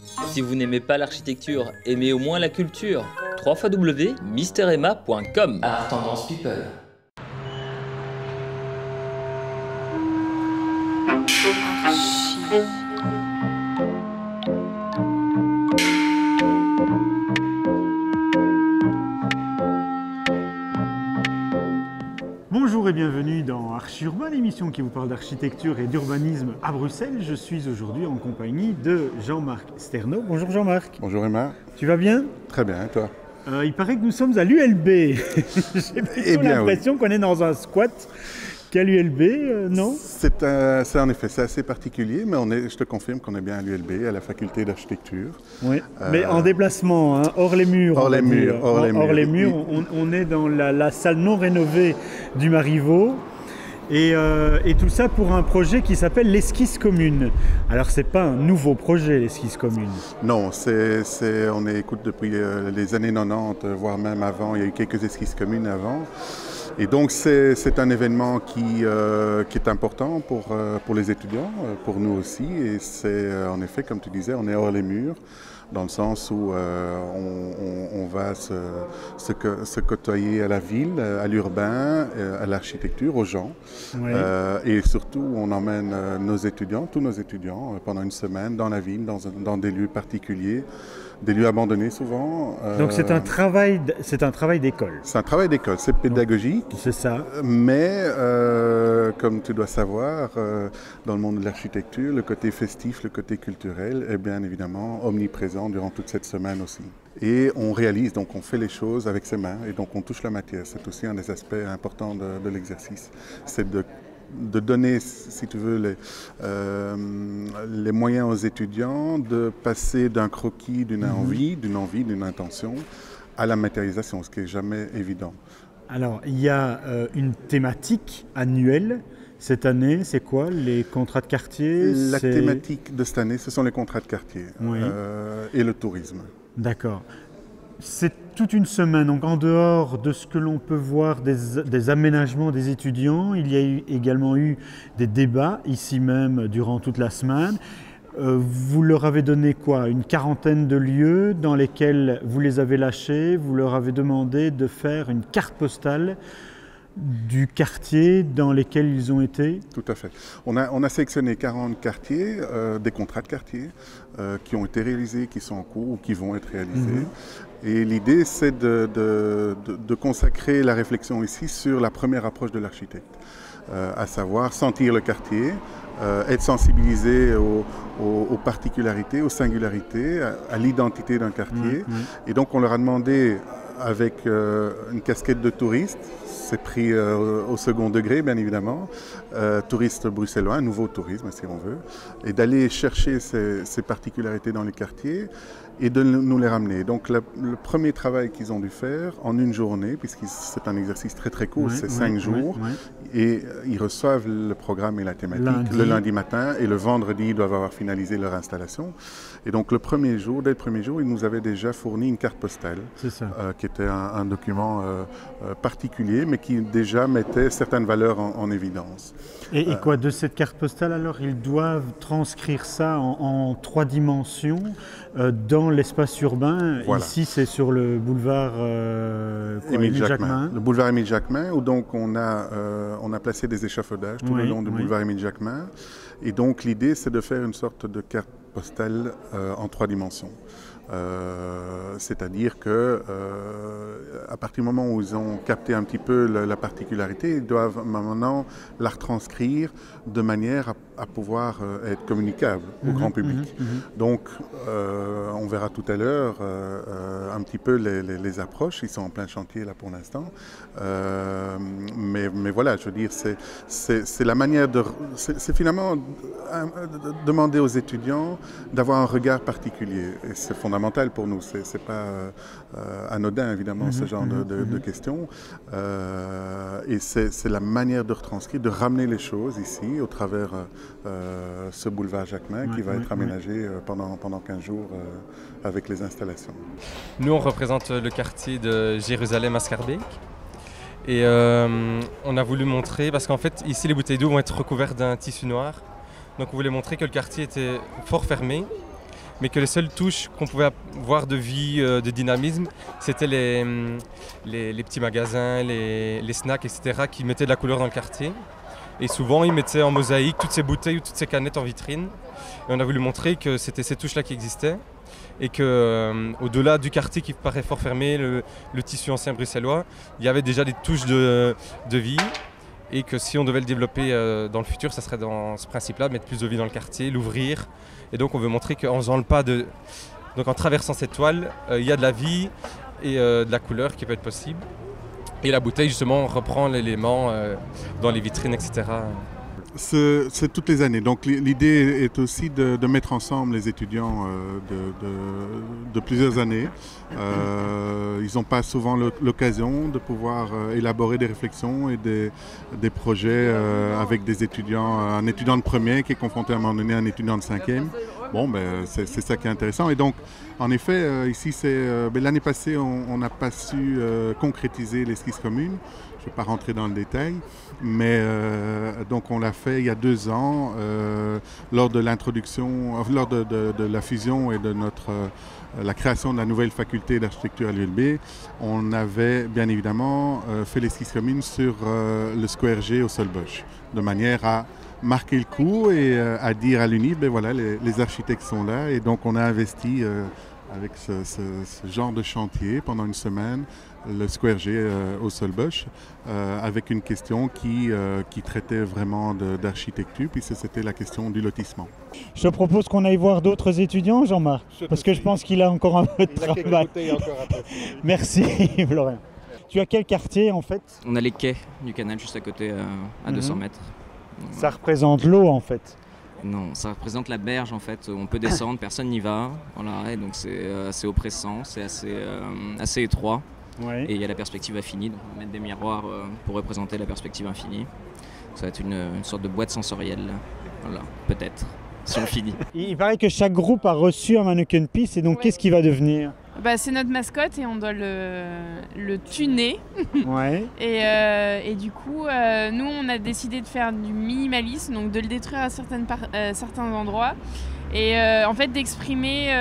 Si vous n'aimez pas l'architecture, aimez au moins la culture. www.misteremma.com. Art Tendance People. Bonjour et bienvenue dans Archi Urbain, l'émission qui vous parle d'architecture et d'urbanisme à Bruxelles. Je suis aujourd'hui en compagnie de Jean-Marc Sterno. Bonjour Jean-Marc. Bonjour Emma. Tu vas bien? Très bien, et toi? Il paraît que nous sommes à l'ULB. J'ai plutôt l'impression qu'on est dans un squat qu'à l'ULB, non? C'est en effet, c'est assez particulier, mais je te confirme qu'on est bien à l'ULB, à la faculté d'architecture. Oui, mais en déplacement, hein, hors les murs. Hors les murs. Hors les murs, on est dans la salle non rénovée du Marivaux. Et tout ça pour un projet qui s'appelle l'Esquisse Commune. Alors c'est pas un nouveau projet, l'Esquisse Commune. Non, on écoute depuis les années 90, voire même avant. Il y a eu quelques esquisses communes avant. Et donc c'est un événement qui est important pour les étudiants, pour nous aussi. Et c'est en effet, comme tu disais, on est hors les murs, dans le sens où on va se côtoyer à la ville, à l'urbain, à l'architecture, aux gens. Oui. Et surtout, on emmène tous nos étudiants, pendant une semaine dans la ville, dans des lieux particuliers. Des lieux abandonnés souvent. Donc c'est un travail d'école. C'est un travail d'école, c'est pédagogique. C'est ça. Mais comme tu dois savoir, dans le monde de l'architecture, le côté festif, le côté culturel est bien évidemment omniprésent durant toute cette semaine aussi. Et on réalise, donc on fait les choses avec ses mains et donc on touche la matière. C'est aussi un des aspects importants de l'exercice. C'est de donner, si tu veux, les moyens aux étudiants de passer d'un croquis, d'une envie, d'une intention, à la matérialisation, ce qui n'est jamais évident. Alors, il y a une thématique annuelle. Cette année, c'est quoi? Les contrats de quartier? La thématique de cette année, ce sont les contrats de quartier, oui. Et le tourisme. D'accord. C'est toute une semaine, donc en dehors de ce que l'on peut voir des aménagements des étudiants, il y a également eu des débats ici même durant toute la semaine. Vous leur avez donné quoi? Une quarantaine de lieux dans lesquels vous les avez lâchés, vous leur avez demandé de faire une carte postale du quartier dans lesquels ils ont été? Tout à fait. On a sélectionné 40 quartiers, des contrats de quartier qui ont été réalisés, qui sont en cours ou qui vont être réalisés. Et l'idée, c'est de consacrer la réflexion ici sur la première approche de l'architecte, à savoir sentir le quartier, être sensibilisé aux particularités, aux singularités, à l'identité d'un quartier. Et donc, on leur a demandé, avec une casquette de touriste, c'est pris au second degré, bien évidemment, touriste bruxellois, un nouveau tourisme, si on veut, et d'aller chercher ces particularités dans les quartiers et de nous les ramener. Donc le premier travail qu'ils ont dû faire en une journée, puisque c'est un exercice très très court, c'est 5 jours, et ils reçoivent le programme et la thématique le lundi matin, et le vendredi ils doivent avoir finalisé leur installation. Et donc dès le premier jour, ils nous avaient déjà fourni une carte postale, qui était un document particulier, mais qui déjà mettait certaines valeurs en évidence. Et quoi, de cette carte postale alors, ils doivent transcrire ça en 3 dimensions dans l'espace urbain. Voilà. Ici, c'est sur le boulevard Émile Jacquemin. Le boulevard Émile Jacquemin, où donc on a placé des échafaudages tout le long du boulevard Émile Jacquemin. Et donc l'idée, c'est de faire une sorte de carte postale en 3 dimensions. C'est-à-dire que à partir du moment où ils ont capté un petit peu la particularité, ils doivent maintenant la retranscrire de manière à pouvoir être communicable au grand public. Donc on verra tout à l'heure un petit peu les approches, ils sont en plein chantier là pour l'instant, mais voilà, je veux dire, c'est la manière c'est finalement demander aux étudiants d'avoir un regard particulier, et c'est fondamental pour nous, c'est pas anodin évidemment ce genre de questions, et c'est la manière de retranscrire, de ramener les choses ici au travers ce boulevard Jacquemin qui va être aménagé pendant 15 jours avec les installations. Nous on représente le quartier de Jérusalem à Schaerbeek. Et on a voulu montrer, parce qu'en fait ici les bouteilles d'eau vont être recouvertes d'un tissu noir, donc on voulait montrer que le quartier était fort fermé, mais que les seules touches qu'on pouvait voir de vie, de dynamisme, c'était les petits magasins, les snacks, etc., qui mettaient de la couleur dans le quartier. Et souvent, ils mettaient en mosaïque toutes ces bouteilles ou toutes ces canettes en vitrine. Et on a voulu montrer que c'était ces touches-là qui existaient et qu'au-delà du quartier qui paraît fort fermé, le tissu ancien bruxellois, il y avait déjà des touches de vie. Et que si on devait le développer dans le futur, ça serait dans ce principe-là, mettre plus de vie dans le quartier, l'ouvrir. Et donc on veut montrer qu'en faisant le pas donc en traversant cette toile, il y a de la vie et de la couleur qui peut être possible. Et la bouteille justement reprend l'élément dans les vitrines, etc. C'est toutes les années. Donc l'idée est aussi de mettre ensemble les étudiants de plusieurs années. Ils n'ont pas souvent l'occasion de pouvoir élaborer des réflexions et des projets avec des étudiants. Un étudiant de première qui est confronté à un moment donné à un étudiant de cinquième. Bon, c'est ça qui est intéressant. Et donc, en effet, ici, l'année passée, on n'a pas su concrétiser l'esquisse commune. Je ne vais pas rentrer dans le détail, mais donc on l'a fait il y a 2 ans lors de l'introduction, lors de la fusion et de la création de la nouvelle faculté d'architecture à l'ULB. On avait bien évidemment fait l'esquisse commune sur le Square G au Solbosch, de manière à marquer le coup et à dire à l'UNI, ben voilà, les architectes sont là, et donc on a investi avec ce genre de chantier pendant une semaine, le Square G au Solbosch, avec une question qui traitait vraiment d'architecture, puis c'était la question du lotissement. Je te propose qu'on aille voir d'autres étudiants, Jean-Marc, parce que je pense qu'il a encore un peu de travail. Merci, Florian. Tu as quel quartier en fait? On a les quais du canal juste à côté, à 200 mètres. Donc, ça représente l'eau en fait? Non, ça représente la berge en fait. On peut descendre, personne n'y va. Voilà, et donc c'est assez oppressant, c'est assez étroit. Ouais. Et il y a la perspective infinie, donc on va mettre des miroirs pour représenter la perspective infinie. Ça va être une sorte de boîte sensorielle. Voilà, peut-être, si on finit. Il paraît que chaque groupe a reçu un mannequin piece, et donc qu'est-ce qui va devenir? C'est notre mascotte et on doit le tuner. Ouais. Et du coup, nous, on a décidé de faire du minimalisme, donc de le détruire à certains endroits. Et en fait, d'exprimer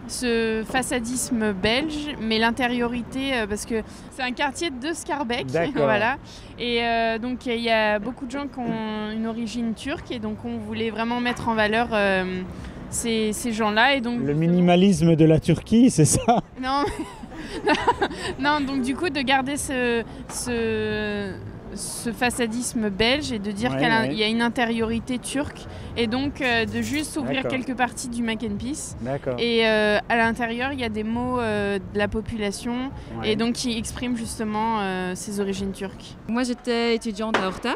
ce façadisme belge, mais l'intériorité, parce que c'est un quartier de Schaerbeek. Voilà. Et donc, il y a beaucoup de gens qui ont une origine turque, et donc on voulait vraiment mettre en valeur ces gens-là. Et donc, le minimalisme de la Turquie, c'est ça? Non, non, donc du coup de garder ce façadisme belge et de dire qu'il y a une intériorité turque, et donc de juste ouvrir quelques parties du Mac and Piece. Et à l'intérieur il y a des mots de la population, et donc qui expriment justement ses origines turques. Moi j'étais étudiante à Horta.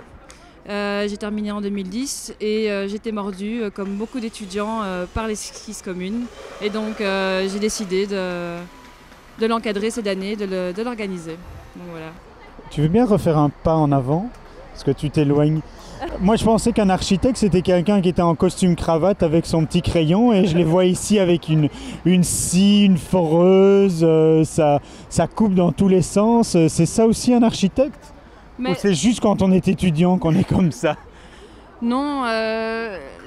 J'ai terminé en 2010 et j'étais mordue, comme beaucoup d'étudiants, par l'esquisse commune. Et donc j'ai décidé de l'encadrer cette année, de l'organiser. Donc voilà. Tu veux bien refaire un pas en avant? Parce que tu t'éloignes. Moi je pensais qu'un architecte c'était quelqu'un qui était en costume cravate avec son petit crayon, et je les vois ici avec une scie, une foreuse, ça coupe dans tous les sens. C'est ça aussi un architecte? Ou c'est juste quand on est étudiant qu'on est comme ça? Non,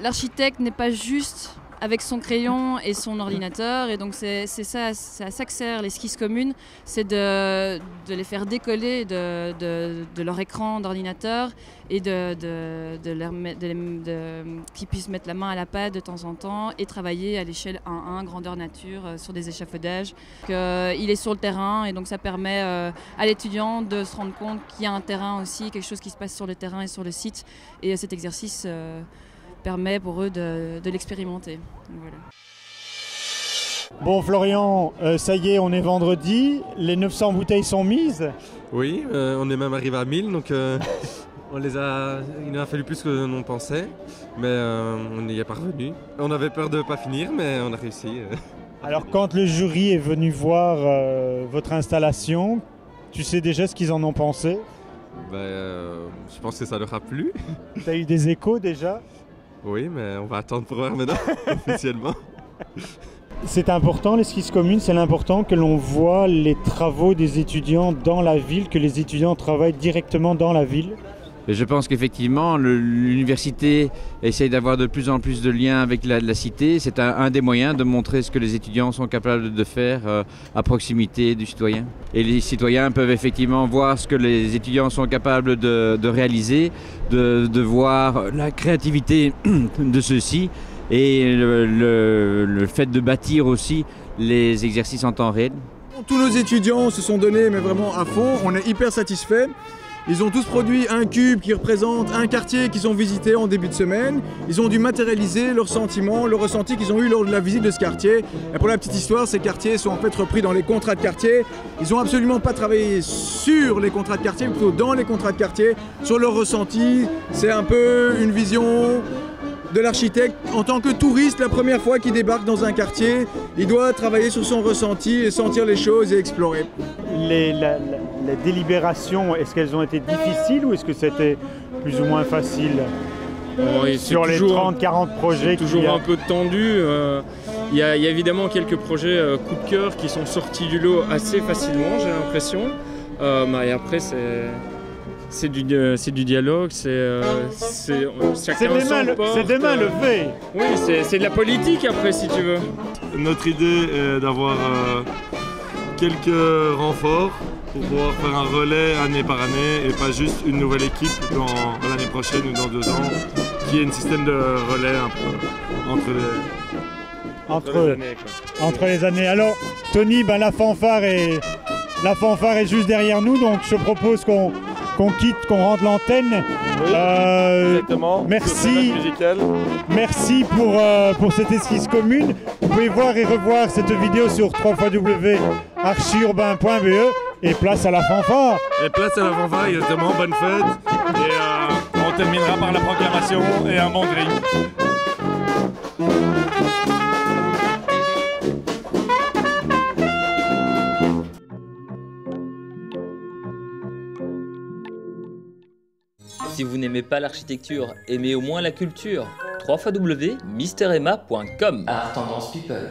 l'architecte n'est pas juste avec son crayon et son ordinateur, et donc c'est ça que sert l'esquisse commune, c'est de les faire décoller de leur écran d'ordinateur, et qu'ils puissent mettre la main à la pâte de temps en temps et travailler à l'échelle 1-1, grandeur nature, sur des échafaudages. Il est sur le terrain, et donc ça permet à l'étudiant de se rendre compte qu'il y a un terrain aussi, quelque chose qui se passe sur le terrain et sur le site, et cet exercice permet pour eux de l'expérimenter. Voilà. Bon Florian, ça y est, on est vendredi, les 900 bouteilles sont mises. Oui, on est même arrivé à 1000, donc il nous a fallu plus que l'on pensait, mais on y est parvenu. On avait peur de ne pas finir, mais on a réussi. Alors quand le jury est venu voir votre installation, tu sais déjà ce qu'ils en ont pensé? Je pense que ça leur a plu. Tu as eu des échos déjà? Oui, mais on va attendre pour voir maintenant, officiellement. C'est important, l'esquisse commune, c'est important que l'on voit les travaux des étudiants dans la ville, que les étudiants travaillent directement dans la ville. Et je pense qu'effectivement, l'université essaye d'avoir de plus en plus de liens avec la cité. C'est un des moyens de montrer ce que les étudiants sont capables de faire à proximité du citoyen. Et les citoyens peuvent effectivement voir ce que les étudiants sont capables de réaliser, de voir la créativité de ceux-ci et le fait de bâtir aussi les exercices en temps réel. Tous nos étudiants se sont donnés mais vraiment à fond, on est hyper satisfaits. Ils ont tous produit un cube qui représente un quartier qu'ils ont visité en début de semaine. Ils ont dû matérialiser leurs sentiments, le ressenti qu'ils ont eu lors de la visite de ce quartier. Et pour la petite histoire, ces quartiers sont en fait repris dans les contrats de quartier. Ils n'ont absolument pas travaillé sur les contrats de quartier, mais plutôt dans les contrats de quartier, sur leur ressenti. C'est un peu une vision de l'architecte. En tant que touriste, la première fois qu'il débarque dans un quartier, il doit travailler sur son ressenti et sentir les choses et explorer. Les délibérations, est-ce qu'elles ont été difficiles ou est-ce que c'était plus ou moins facile sur les 30-40 projets? C'est toujours un peu tendu. Il y a évidemment quelques projets coup de cœur qui sont sortis du lot assez facilement, j'ai l'impression. Et après, c'est du dialogue, c'est des mains levées. Oui, c'est de la politique après, si tu veux. Notre idée est d'avoir quelques renforts pour pouvoir faire un relais année par année et pas juste une nouvelle équipe l'année prochaine ou dans 2 ans, qui est un système de relais un peu entre les années. Alors, Tony, la fanfare est juste derrière nous, donc je propose qu'on qu'on rentre l'antenne. Oui, exactement. Merci pour cette esquisse commune. Vous pouvez voir et revoir cette vidéo sur www.archiurbain.be et place à la fanfare. Et place à la fanfare, exactement. Bonne fête. Et on terminera par la proclamation et un bon drink. Si vous n'aimez pas l'architecture, aimez au moins la culture. www.misteremma.com. Art Tendance People.